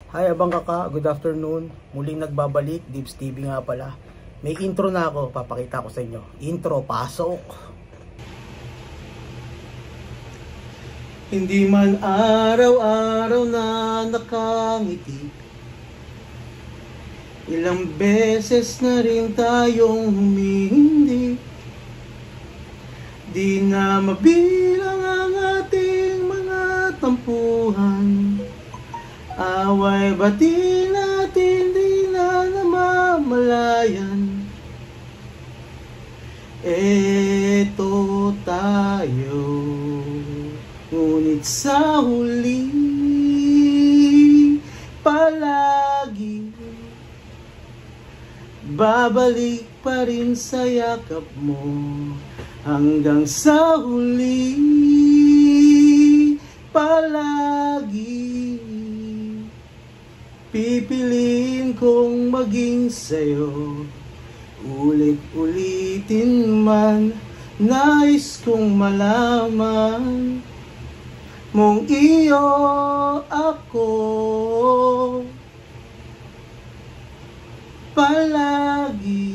Hi abang kaka, good afternoon. Muling nagbabalik, Dibs TV nga pala. May intro na ako, papakita ko sa inyo. Intro, pasok! Hindi man araw-araw na nakangiti, ilang beses na rin tayong humindi. Di na mabilang ang ating mga tampuhan, away bati natin di na namamalayan. Eto tayo, ngunit sa huli palagi babalik pa rin sa yakap mo. Hanggang sa huli palagi pipiliin kong maging sa'yo. Ulit-ulitin man, nais kong malaman mong iyo ako palagi.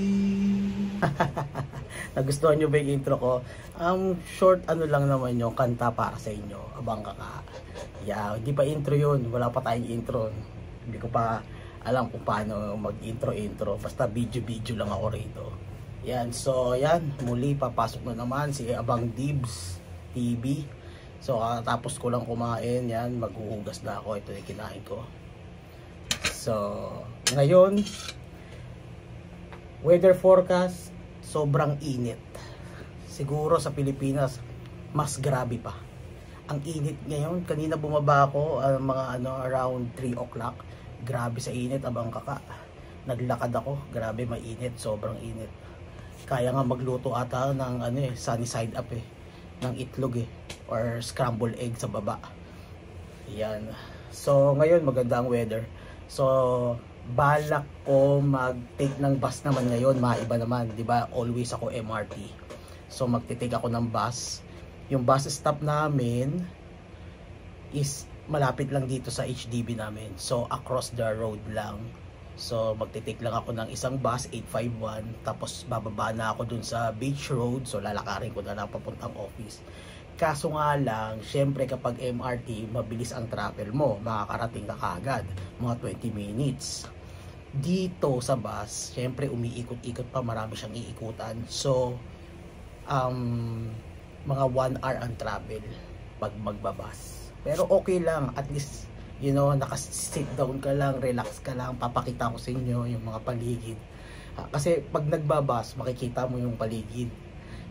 Nagustuhan nyo ba yung intro ko? Short ano lang naman yung kanta para sa inyo, abang kaka. Yeah, hindi pa intro yun, wala pa tayong intro. Hindi ko pa alam kung paano mag-intro. Basta video lang ako rito. Yan, so yan, muli papasok na naman si Abang Dibs TV. So tapos ko lang kumain, yan, maghuhugas na ako. Ito yung kinain ko. So ngayon, weather forecast, sobrang init. Siguro sa Pilipinas mas grabe pa ang init ngayon. Kanina bumaba ako mga around 3 o'clock. Grabe sa init abang kaka. Naglakad ako, grabe mainit, sobrang init. Kaya nga magluto ata ng sunny side up ng itlog or scrambled egg sa baba. Yan. So ngayon maganda ang weather. So balak ko mag-take ng bus naman ngayon, maiba naman, 'di ba? Always ako MRT. So magte-take ako ng bus. Yung bus stop namin is malapit lang dito sa HDB namin. So across the road lang. So magte-take lang ako ng isang bus 851, tapos bababa na ako dun sa Beach Road. So lalakarin ko na lang papuntang office. Kaso nga lang, syempre kapag MRT, mabilis ang travel mo. Makakarating ka kaagad, mga 20 minutes. Dito sa bus, syempre umiikot-ikot pa, marami siyang iikutan. So, mga 1 hour ang travel pag magbabas. Pero okay lang, at least, nakasit down ka lang, relax ka lang, papakita ko sa inyo yung mga paligid. Kasi pag nagbabas, makikita mo yung paligid,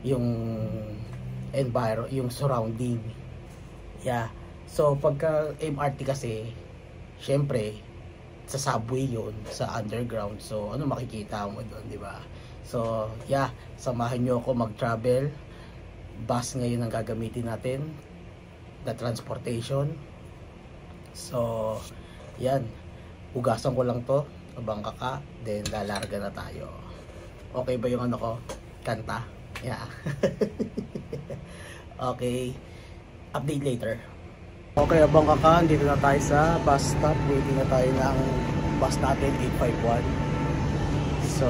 yung environment, yung surrounding. Yeah. So pagka MRT kasi, syempre sa subway yun, sa underground. So ano makikita mo doon, di ba? So yeah, samahan nyo ako mag-travel. Bus ngayon ang gagamitin natin, the transportation. So yan, hugasan ko lang to abang kaka, then lalarga na tayo. Okay ba yung ko? Kanta? Yeah. Okay, update later. Okay abang kaka, dito na tayo sa bus stop. Waiting na tayo ng bus natin, 851. So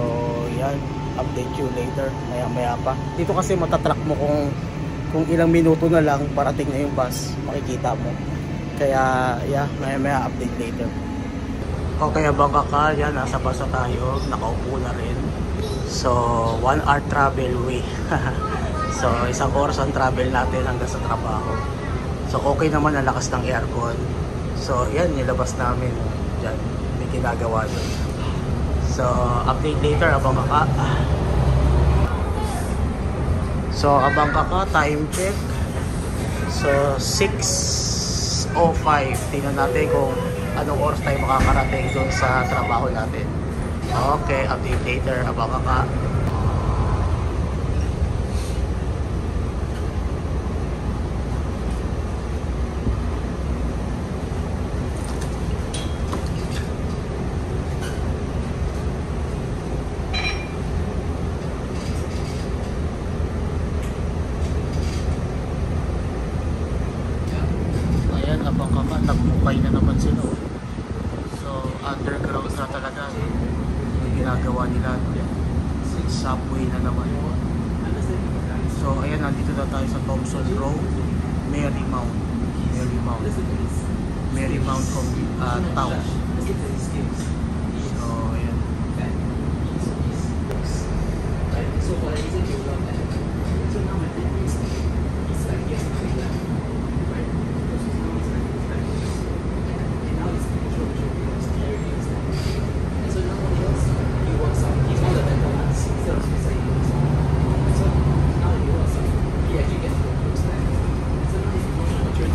yan, update you later, maya pa. Dito kasi matatrack mo kung ilang minuto na lang parating na yung bus, makikita mo. Kaya yeah, maya update later. Okay abang kaka, yan, nasa bus na tayo, nakaupo na rin. So 1 hour travel way. So isang oras ang travel natin hanggang sa trabaho. So okay naman ang lakas ng aircon. So yan, nilabas namin dyan, may ginagawa dyan. So update later abang kaka. So abang kaka, time check. So 6:05. Tingnan natin kung anong oras tayo makakarating doon sa trabaho natin. Okay, update later abang kaka. Ayan, abang kaka, nagmukay na naman sila. So underground na talaga yung ginagawa nila. Subway na naman. So ayan, nandito na tayo sa Thompson Road, Marymount town. So ayan.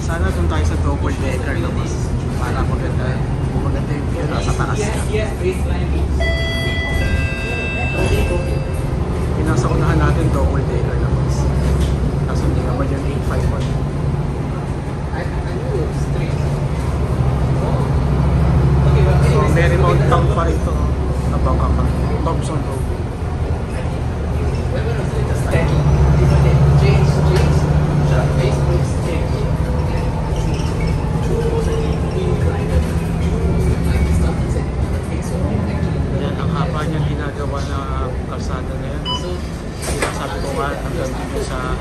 Sana doon tayo sa double decker na bus para maganda yung view nasa taas ka. Pinasa unahan natin double decker na bus. Kaso hindi naman yung 851. So Marymount town pa rin ito. Nabangka pa. Thompson Road. Yan, ang haba niya ginagawa na kalsada na yan. Sabi ko nga, hanggang dito sa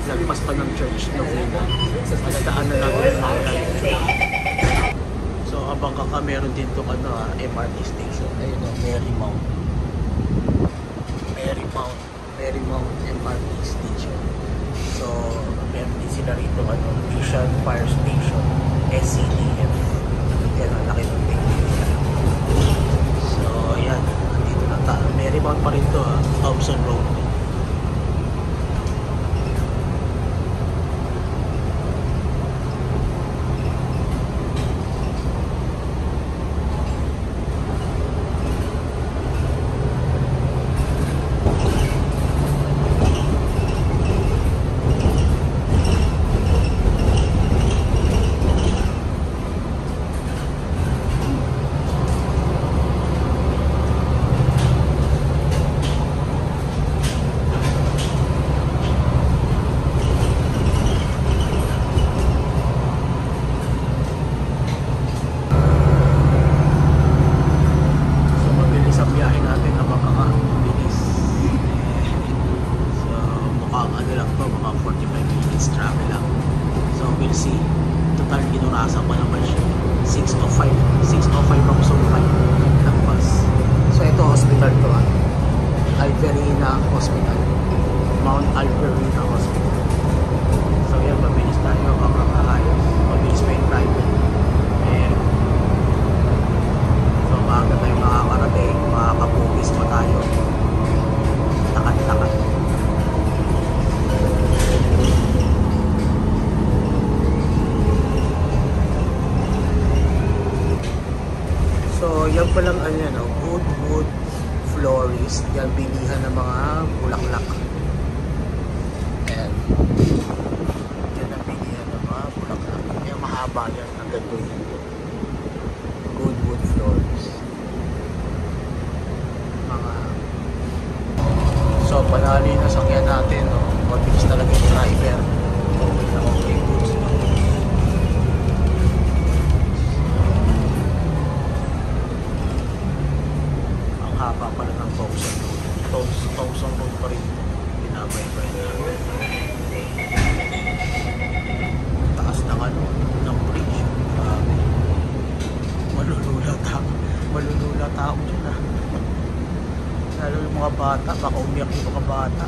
lagpas pa ng church Novena. Maladaan na natin yung mga yan. So abang ka meron din itong MRT station. Ayun o, Marymount MRT station. So meron din sila rito Vision Fire Station, SCDF. Yan ang laki ng tingin nila. So ayan, nandito na tayo. Marymount pa rin ito, Thompson Road. Alverina Hospital, Mount Alverina Hospital. So yan, mabilis tayo makakayos, mabilis pa yung private. And so maaga tayo makakarating, makakapugis pa tayo. Takat-takat. So yan palang Goodwood Florist, yan bilihan ng mga bulaklak. And yan ang bilihan ng mga bulaklak. Yan mahaba yan, hanggang doon. Goodwood Florist. So panali na sakyan natin, mabilis talaga yung driver. Okay na okay, goods na. Haba pala ng Thompson Road. Thompson Road pa rin. Pinabay-bay na. Taas ng ng bridge. Malulula tao dyan Lalo yung mga bata. Baka umiyak yung mga bata.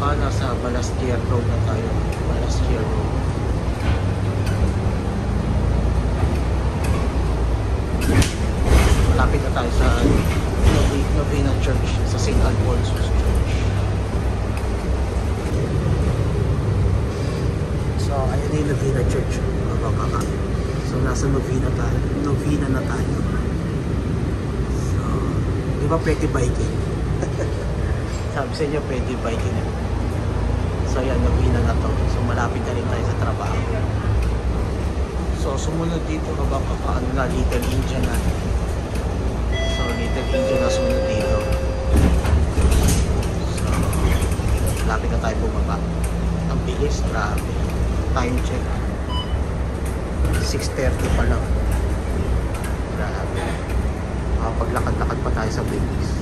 Nasa Balastier Road na tayo. Balastier Road. Malapit na tayo sa Novena Church, sa St. Alfonso's Church. nasa Novena tayo. Novena na tayo. So, di ba pwede biking? Sabi sa inyo, pwede biking. So, yan, Novena na to. So, malapit na rin tayo sa trabaho. So, sumunod dito, ano na, Little India na. So, Little India na sumunod dito. So, malapit na tayo bumaba. Ang bilis, grabe. Time check. 6:30 pa lang. Grabe. Makapaglakad-lakad pa tayo sa Belize.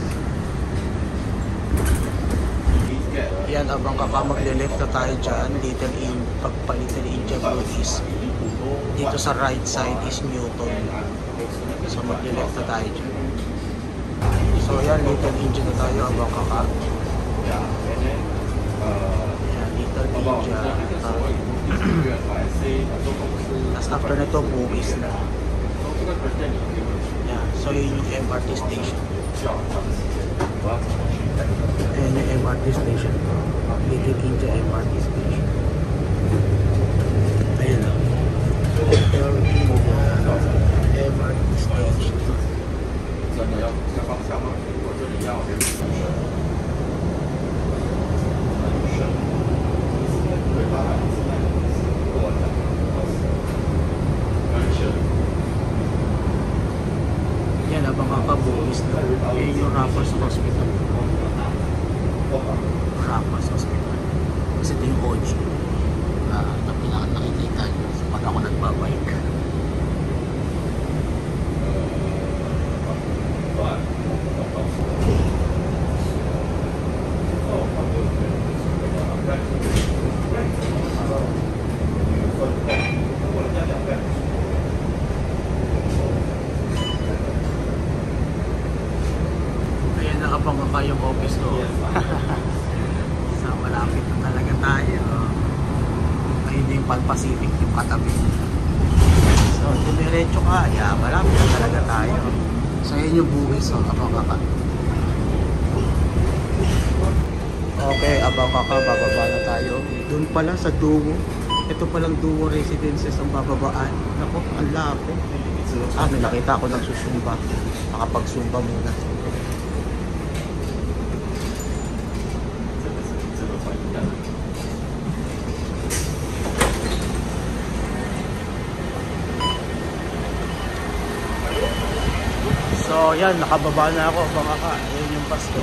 Yan, abang ka pa, magle-left na tayo dyan. Little India Blue is dito sa right side is Newton. So magle-left na tayo dyan. So yan, Little India na tayo, abang ka pa. Yan, Little India. Tapos after na ito, Bugis na. Yan, so yun yung MRT station. Ayan yung MRT station. Little India MRT station. Ayan o. MRT station. Yan, abang kakabugis na. Yan yung Raffles Hospital. Raffles Hospital. Kasi ito yung OG na nakikita nyo pag ako nagbabike. Ayan, nakapang ka yung office ko. So malapit na talaga tayo. Ayun yung Pan Pacific yung katabi. So dumiretso ka, yeah, malapit na talaga tayo. So yun yung Bugis, so abang ka. Okay, abang ka, bababa na tayo. Doon pala sa Duo. Ito palang Duo Residences ang bababaan. Naku, ang lapit. May nakita ako ng susumba. Nakapag-sumba muna. So yan, nakababa na ako, baka ka. Ayan yung pasto.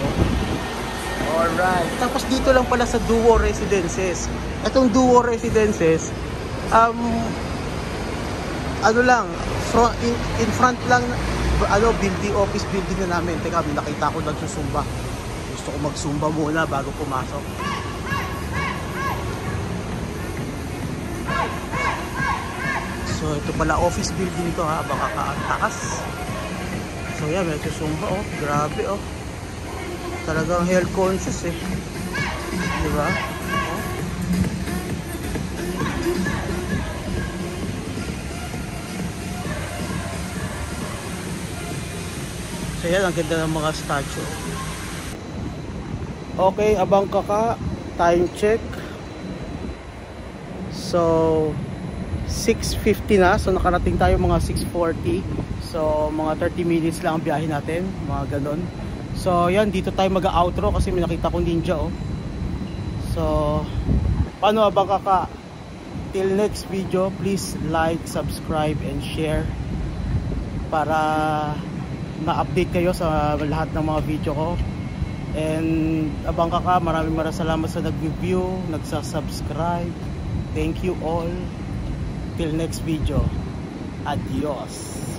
Alright. Tapos dito lang pala sa Duo Residences. Itong Duo Residences, ano lang, in front lang, building, office building na namin. Teka, nakita ko nagsusumba. Gusto ko magsumba muna bago pumasok. So ito pala office building to ha, baka kaantakas. So yan, may susumba oh, grabe oh. Talagang health conscious eh. Diba? Oh. So yan, ang ganda ng mga statue. Okay, abang kaka, time check. So 6:50 na, so nakarating tayo mga 6:40. So mga 30 minutes lang ang biyahe natin, mga ganon. So yan, dito tayo mag-outro kasi may nakita kong ninja oh. So paano abang kaka? Till next video, please like, subscribe and share para ma-update kayo sa lahat ng mga video ko. And abang kaka, maraming salamat sa nag-review, nagsa-subscribe. Thank you all. Till next video. Adios.